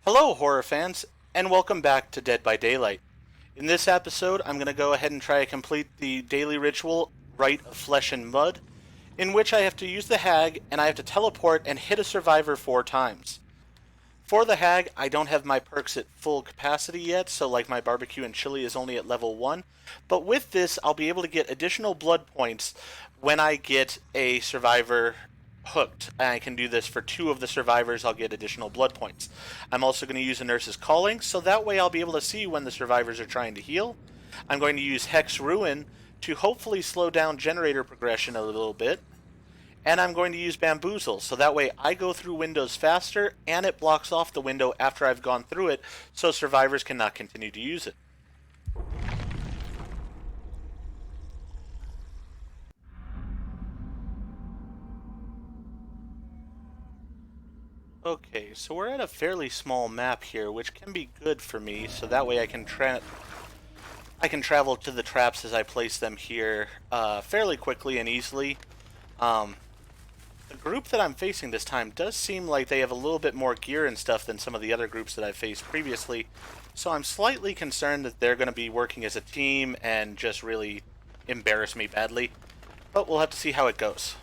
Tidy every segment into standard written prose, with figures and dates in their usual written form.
Hello, horror fans, and welcome back to Dead by Daylight. In this episode, I'm going to go ahead and try to complete the daily ritual, Rite of Flesh and Mud, in which I have to use the hag, and I have to teleport and hit a survivor 4 times. For the hag, I don't have my perks at full capacity yet, so like my barbecue and chili is only at level 1, but with this, I'll be able to get additional blood points when I get a survivor hooked. And I can do this for 2 of the survivors. I'll get additional blood points. I'm also going to use a nurse's calling, so that way I'll be able to see when the survivors are trying to heal. I'm going to use Hex Ruin to hopefully slow down generator progression a little bit. And I'm going to use Bamboozle, so that way I go through windows faster and it blocks off the window after I've gone through it, so survivors cannot continue to use it. Okay, so we're at a fairly small map here, which can be good for me, so that way I can travel to the traps as I place them here fairly quickly and easily. The group that I'm facing this time does seem like they have a little bit more gear and stuff than some of the other groups that I've faced previously, so I'm slightly concerned that they're going to be working as a team and just really embarrass me badly, but we'll have to see how it goes.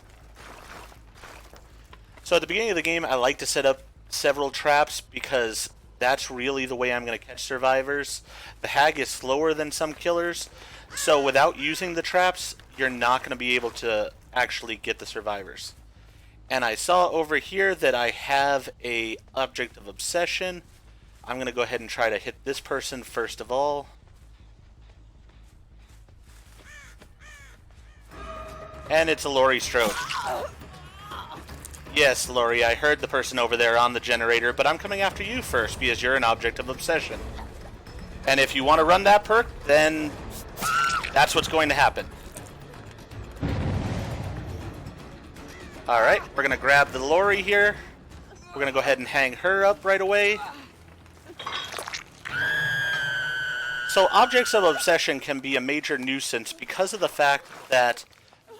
So at the beginning of the game, I like to set up several traps because that's really the way I'm going to catch survivors. The hag is slower than some killers, so without using the traps, you're not going to be able to actually get the survivors. And I saw over here that I have a object of obsession. I'm going to go ahead and try to hit this person first of all. And it's a Laurie Strode. Yes, Laurie, I heard the person over there on the generator, but I'm coming after you first because you're an object of obsession. And if you want to run that perk, then that's what's going to happen. Alright, we're going to grab the Laurie here. We're going to go ahead and hang her up right away. So objects of obsession can be a major nuisance because of the fact that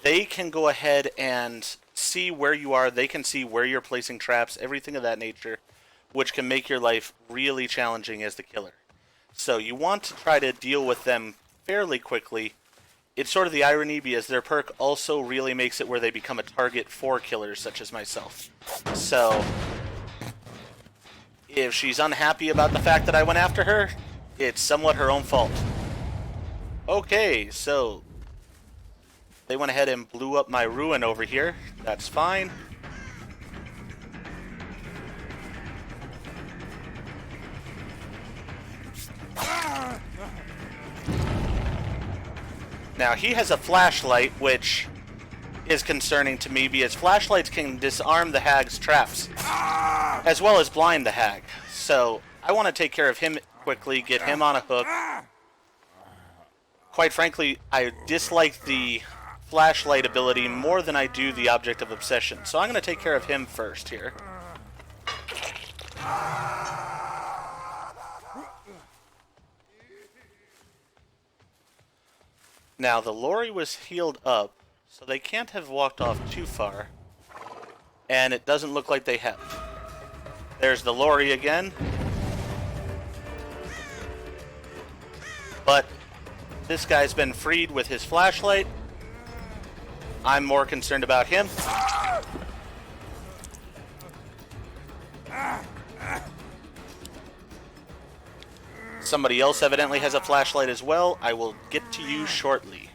they can go ahead and see where you are, they can see where you're placing traps, everything of that nature, which can make your life really challenging as the killer. So you want to try to deal with them fairly quickly. It's sort of the irony because their perk also really makes it where they become a target for killers such as myself. So if she's unhappy about the fact that I went after her, it's somewhat her own fault. Okay, so they went ahead and blew up my ruin over here. That's fine. Now he has a flashlight, which is concerning to me because flashlights can disarm the hag's traps, as well as blind the hag. So I want to take care of him quickly, get him on a hook. Quite frankly, I dislike the flashlight ability more than I do the object of obsession. So I'm going to take care of him first here. Now the Laurie was healed up, so they can't have walked off too far. And it doesn't look like they have. There's the Laurie again. But this guy's been freed with his flashlight. I'm more concerned about him. Somebody else evidently has a flashlight as well. I will get to you shortly.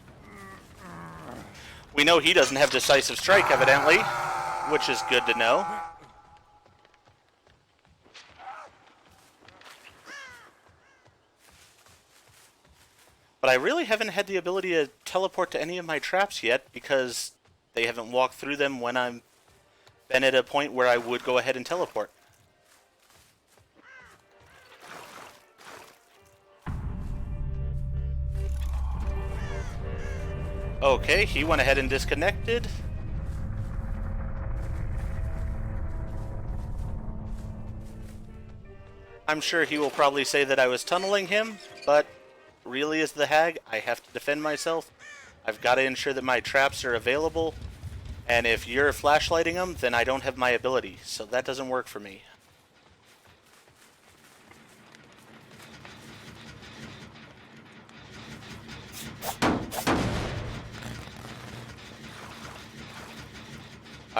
We know he doesn't have decisive strike, evidently, which is good to know. But I really haven't had the ability to teleport to any of my traps yet because they haven't walked through them when I've been at a point where I would go ahead and teleport. Okay, he went ahead and disconnected. I'm sure he will probably say that I was tunneling him, but really as the hag, I have to defend myself. I've got to ensure that my traps are available, and if you're flashlighting them, then I don't have my ability, so that doesn't work for me.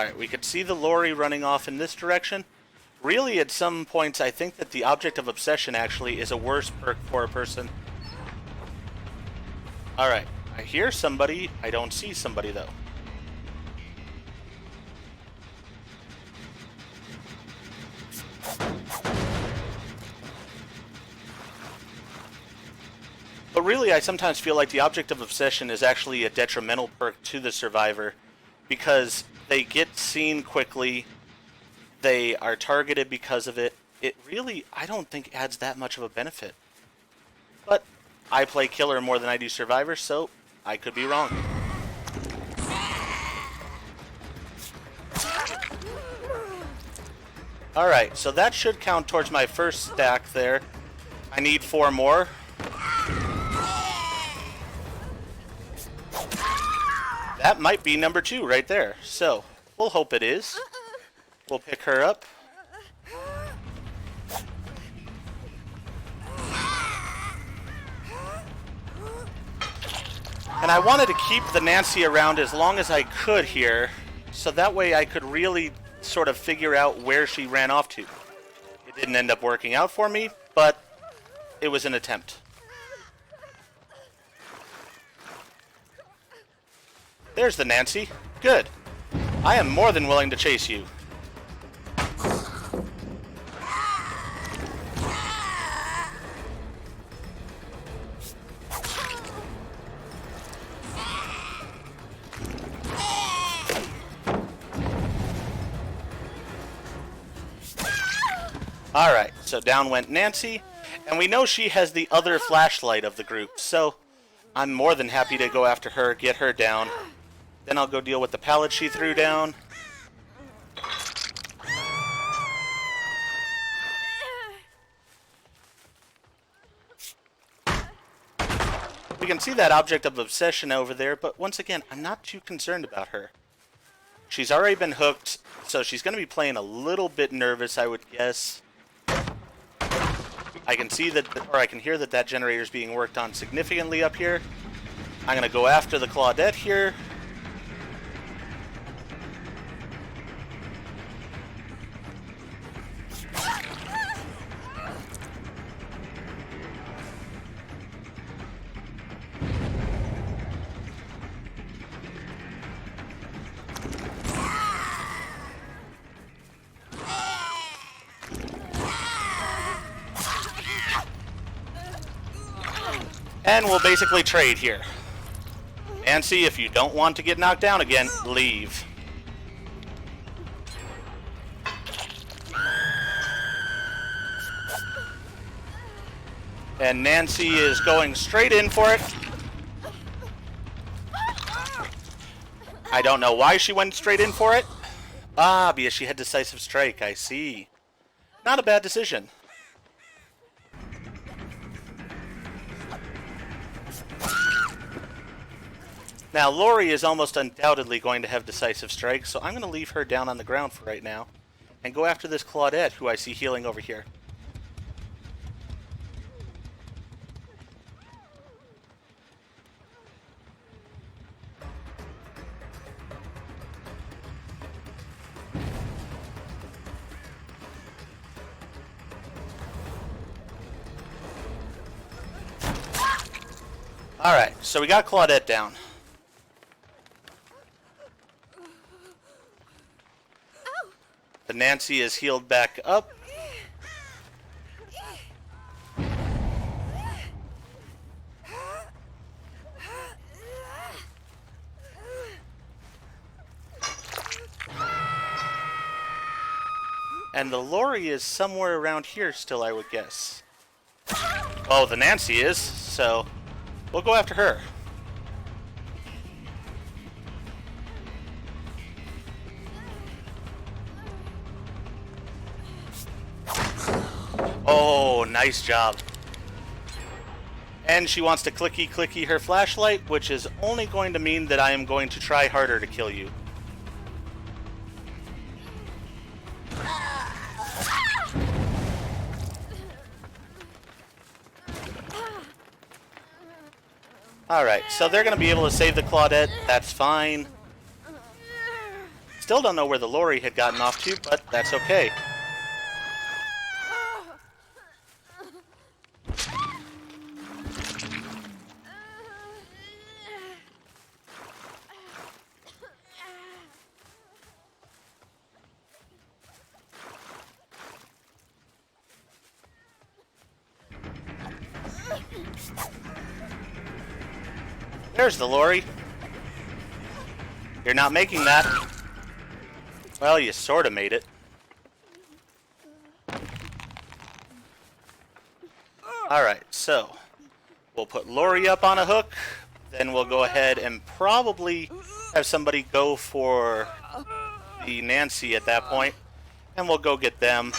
Alright, we could see the Lori running off in this direction. Really, at some points, I think that the Object of Obsession actually is a worse perk for a person. Alright, I hear somebody. I don't see somebody, though. But really, I sometimes feel like the Object of Obsession is actually a detrimental perk to the survivor, because they get seen quickly, they are targeted because of it. It really, I don't think, adds that much of a benefit. But I play Killer more than I do Survivor, so I could be wrong. Alright, so that should count towards my first stack there. I need 4 more. That might be number 2 right there. So, we'll hope it is. We'll pick her up. And I wanted to keep the Nancy around as long as I could here, so that way I could really sort of figure out where she ran off to. It didn't end up working out for me, but it was an attempt. There's the Nancy. Good. I am more than willing to chase you. Alright, so down went Nancy, and we know she has the other flashlight of the group, so I'm more than happy to go after her, get her down. Then I'll go deal with the pallet she threw down. We can see that Object of Obsession over there, but once again, I'm not too concerned about her. She's already been hooked, so she's going to be playing a little bit nervous, I would guess. I can see that, or I can hear that that generator is being worked on significantly up here. I'm going to go after the Claudette here. And we'll basically trade here. Nancy, if you don't want to get knocked down again, leave. And Nancy is going straight in for it. I don't know why she went straight in for it. Ah, because she had Decisive Strike, I see. Not a bad decision. Now, Lori is almost undoubtedly going to have Decisive Strike, so I'm going to leave her down on the ground for right now and go after this Claudette, who I see healing over here. Alright, so we got Claudette down. The Nancy is healed back up. And the Lori is somewhere around here still, I would guess. Oh, the Nancy is, so we'll go after her. Oh, nice job. And she wants to clicky her flashlight, which is only going to mean that I am going to try harder to kill you. Alright, so they're going to be able to save the Claudette. That's fine. still don't know where the lorry had gotten off to, but that's okay. There's the lorry. You're not making that. Well, you sort of made it. Alright, so we'll put Lori up on a hook, then we'll go ahead and probably have somebody go for the Nancy at that point, and we'll go get them.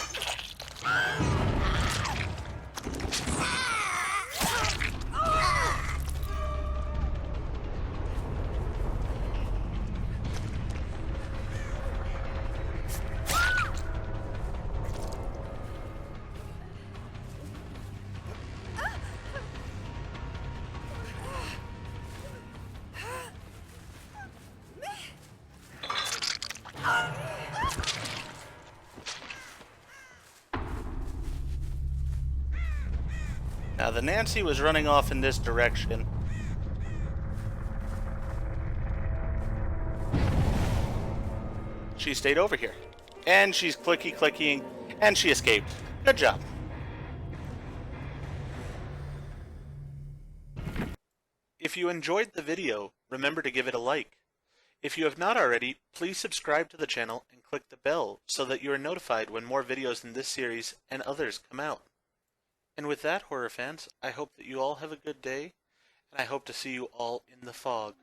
Now, the Nancy was running off in this direction. She stayed over here. And she's clicky-clicking, and she escaped. Good job. If you enjoyed the video, remember to give it a like. If you have not already, please subscribe to the channel and click the bell so that you are notified when more videos in this series and others come out. And with that, horror fans, I hope that you all have a good day, and I hope to see you all in the fog.